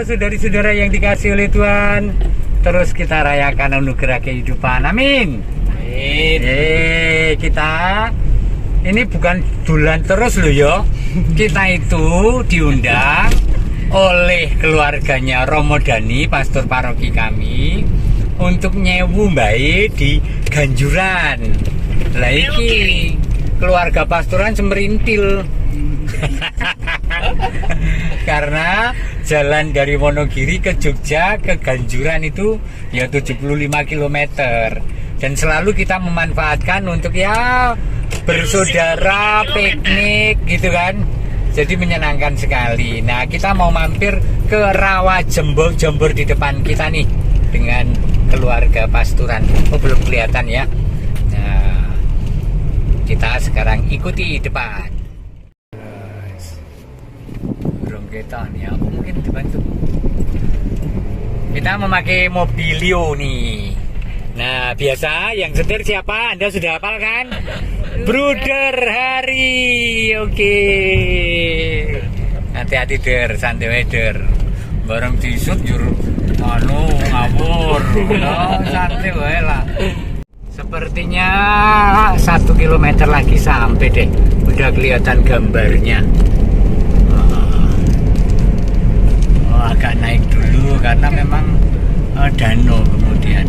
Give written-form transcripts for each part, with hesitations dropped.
Saudari-saudara yang dikasih oleh Tuhan, terus kita rayakan anugerah kehidupan. Amin. Amin. Kita ini bukan bulan terus loh ya. Kita itu diundang oleh keluarganya Romo Dani, pastor paroki kami, untuk nyewu mbae di Ganjuran. Lah iki keluarga pastoran semerintil. Karena jalan dari Wonogiri ke Jogja ke Ganjuran itu ya 75 km, dan selalu kita memanfaatkan untuk ya bersaudara, piknik gitu kan. Jadi menyenangkan sekali. Nah, kita mau mampir ke Rawa Jombor di depan kita nih dengan keluarga pastoran. Oh, belum kelihatan ya. Nah, kita sekarang ikuti depan. Kita nih, aku mungkin dibantu. Kita memakai mobilio nih. Nah, biasa yang setir siapa? Anda sudah hafal kan? Bruder Hari. Oke. Hati-hati der, santai wae der. Bareng disut jur ngawur. Santai wae lah. Sepertinya 1 kilometer lagi sampai deh. Udah kelihatan gambarnya. Agak naik dulu karena memang danau kemudian.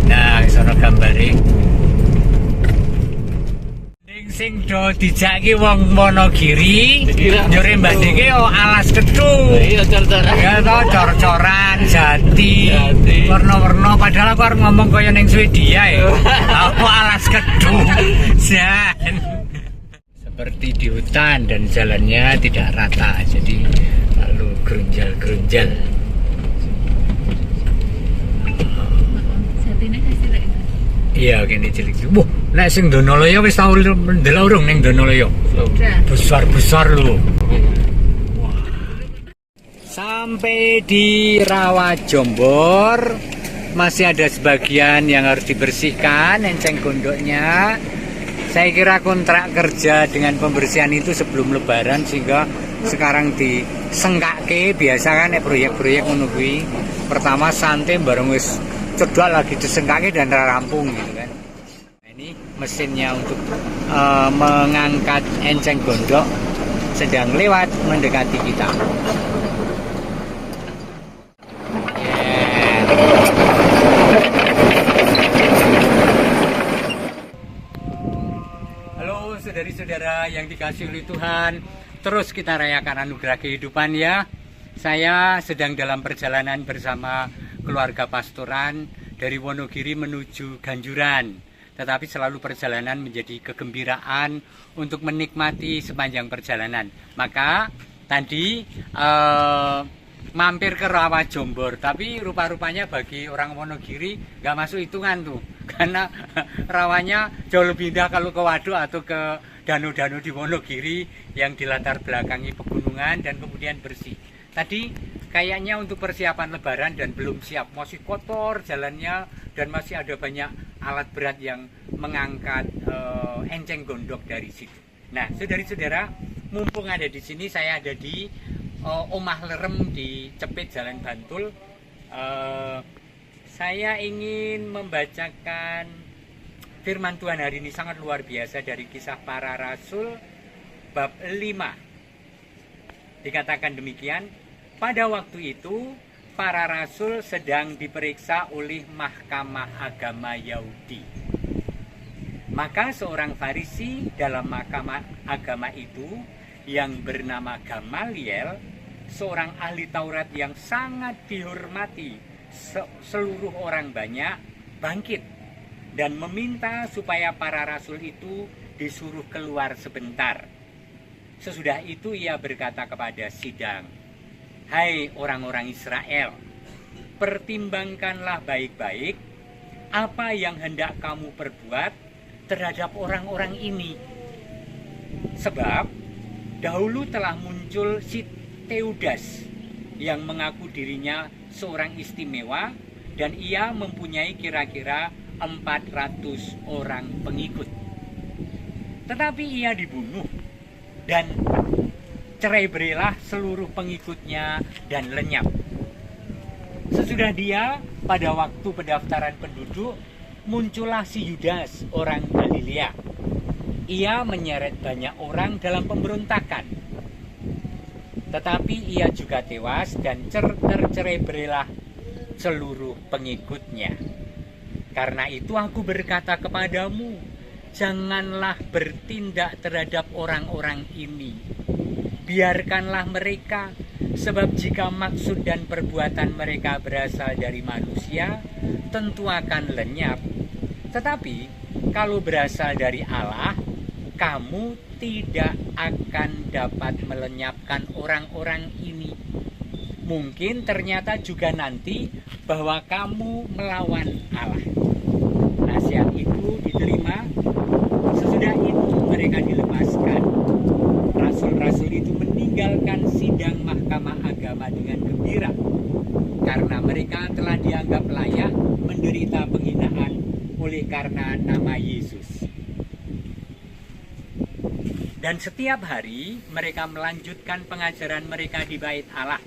Nah, sono gambare. Sing do dijaki wong Wonogiri, nyore Mbak Diki alas kedung. Iya, cor-coran. Ya toh, cor-coran, jati, warna-warna. Padahal aku harus ngomong kaya ning Swedia ya. Aku alas kedung. Jan. Seperti di hutan dan jalannya tidak rata, jadi lalu gerunjal-gerunjal. Iya, kene cilik. Wah, nek sing Donoloyo wis tau ndelok urung ning Donoloyo. Besar-besar lho. Wah. Sampai di Rawa Jombor, masih ada sebagian yang harus dibersihkan enceng gondoknya. Saya kira kontrak kerja dengan pembersihan itu sebelum lebaran, sehingga sekarang disengkake. Biasa kan proyek-proyek menunggu pertama santai bareng wis cedok lagi disengkake dan rampung gitu kan. Nah, ini mesinnya untuk mengangkat enceng gondok sedang lewat mendekati kita. Saudara-saudara yang dikasih oleh Tuhan, terus kita rayakan anugerah kehidupan ya. Saya sedang dalam perjalanan bersama keluarga pastoran dari Wonogiri menuju Ganjuran. Tetapi selalu perjalanan menjadi kegembiraan untuk menikmati sepanjang perjalanan. Maka tadi mampir ke Rawa Jombor, tapi rupa-rupanya bagi orang Wonogiri nggak masuk hitungan tuh, karena rawanya jauh lebih indah kalau ke waduk atau ke danau-danau di Wonogiri yang dilatar belakangi pegunungan dan kemudian bersih. Tadi kayaknya untuk persiapan lebaran dan belum siap, masih kotor jalannya dan masih ada banyak alat berat yang mengangkat enceng gondok dari situ. Nah, saudari-saudara, mumpung ada di sini, saya ada di Omah Lerem di Cepit Jalan Bantul. Saya ingin membacakan firman Tuhan hari ini, sangat luar biasa, dari Kisah Para Rasul bab 5. Dikatakan demikian, pada waktu itu para rasul sedang diperiksa oleh Mahkamah Agama Yahudi. Maka seorang Farisi dalam Mahkamah Agama itu yang bernama Gamaliel, seorang ahli Taurat yang sangat dihormati seluruh orang banyak, bangkit dan meminta supaya para rasul itu disuruh keluar sebentar. Sesudah itu ia berkata kepada sidang, "Hai orang-orang Israel, pertimbangkanlah baik-baik apa yang hendak kamu perbuat terhadap orang-orang ini. Sebab dahulu telah muncul si Teudas yang mengaku dirinya seorang istimewa dan ia mempunyai kira-kira 400 orang pengikut. Tetapi ia dibunuh dan cerai-berailah seluruh pengikutnya dan lenyap. Sesudah dia, pada waktu pendaftaran penduduk, muncullah si Yudas, orang Galilea. Ia menyeret banyak orang dalam pemberontakan. Tetapi ia juga tewas dan tercerai-berailah seluruh pengikutnya. Karena itu aku berkata kepadamu, janganlah bertindak terhadap orang-orang ini. Biarkanlah mereka, sebab jika maksud dan perbuatan mereka berasal dari manusia, tentu akan lenyap. Tetapi kalau berasal dari Allah, kamu tidak akan dapat melenyapkan orang-orang ini. Mungkin ternyata juga nanti bahwa kamu melawan Allah. Nasihat itu diterima. Sesudah itu mereka dilepaskan. Rasul-rasul itu meninggalkan sidang mahkamah agama dengan gembira, karena mereka telah dianggap layak menderita penghinaan oleh karena nama Yesus. Dan setiap hari mereka melanjutkan pengajaran mereka di bait Allah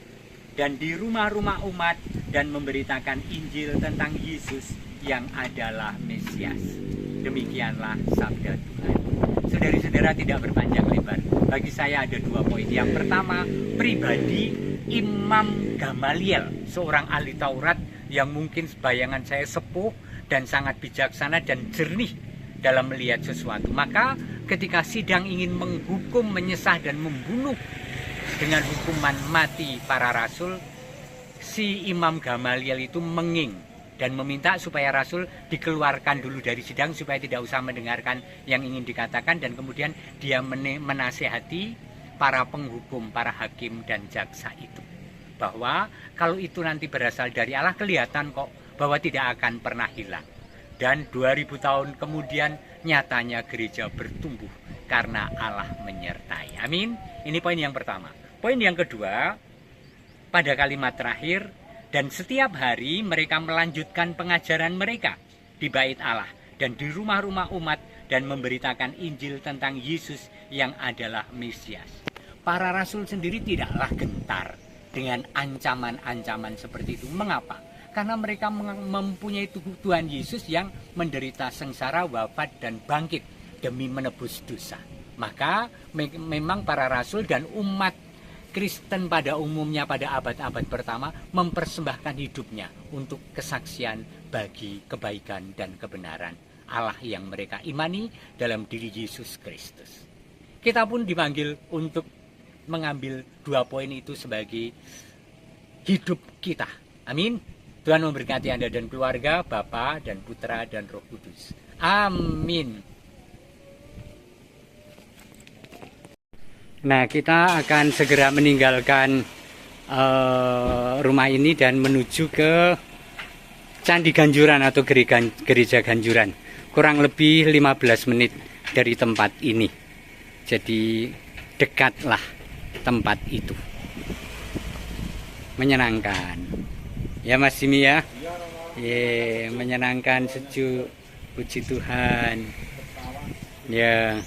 dan di rumah-rumah umat dan memberitakan Injil tentang Yesus yang adalah Mesias. Demikianlah sabda Tuhan. Saudara-saudara, tidak berpanjang lebar, bagi saya ada 2 poin. Yang pertama, pribadi Imam Gamaliel, seorang ahli Taurat yang mungkin bayangan saya sepuh dan sangat bijaksana dan jernih dalam melihat sesuatu. Maka ketika sidang ingin menghukum, menyesah dan membunuh dengan hukuman mati para rasul, si Imam Gamaliel itu menging dan meminta supaya rasul dikeluarkan dulu dari sidang supaya tidak usah mendengarkan yang ingin dikatakan, dan kemudian dia menasehati para penghukum, para hakim dan jaksa itu, bahwa kalau itu nanti berasal dari Allah, kelihatan kok bahwa tidak akan pernah hilang. Dan 2000 tahun kemudian nyatanya gereja bertumbuh karena Allah menyertai. Amin. Ini poin yang pertama. Poin yang kedua, pada kalimat terakhir, dan setiap hari mereka melanjutkan pengajaran mereka di bait Allah dan di rumah-rumah umat dan memberitakan Injil tentang Yesus yang adalah Mesias. Para rasul sendiri tidaklah gentar dengan ancaman-ancaman seperti itu. Mengapa? Karena mereka mempunyai Tuhan Yesus yang menderita sengsara, wafat dan bangkit demi menebus dosa. Maka memang para rasul dan umat Kristen pada umumnya pada abad-abad pertama mempersembahkan hidupnya untuk kesaksian bagi kebaikan dan kebenaran Allah yang mereka imani dalam diri Yesus Kristus. Kita pun dipanggil untuk mengambil 2 poin itu sebagai hidup kita. Amin. Tuhan memberkati Anda dan keluarga, Bapa dan Putra dan Roh Kudus. Amin. Nah, kita akan segera meninggalkan rumah ini dan menuju ke Candi Ganjuran atau Gereja Ganjuran. Kurang lebih 15 menit dari tempat ini. Jadi dekatlah tempat itu. Menyenangkan. Ya Mas Jimmy ya? Menyenangkan, sejuk. Puji Tuhan. Ya.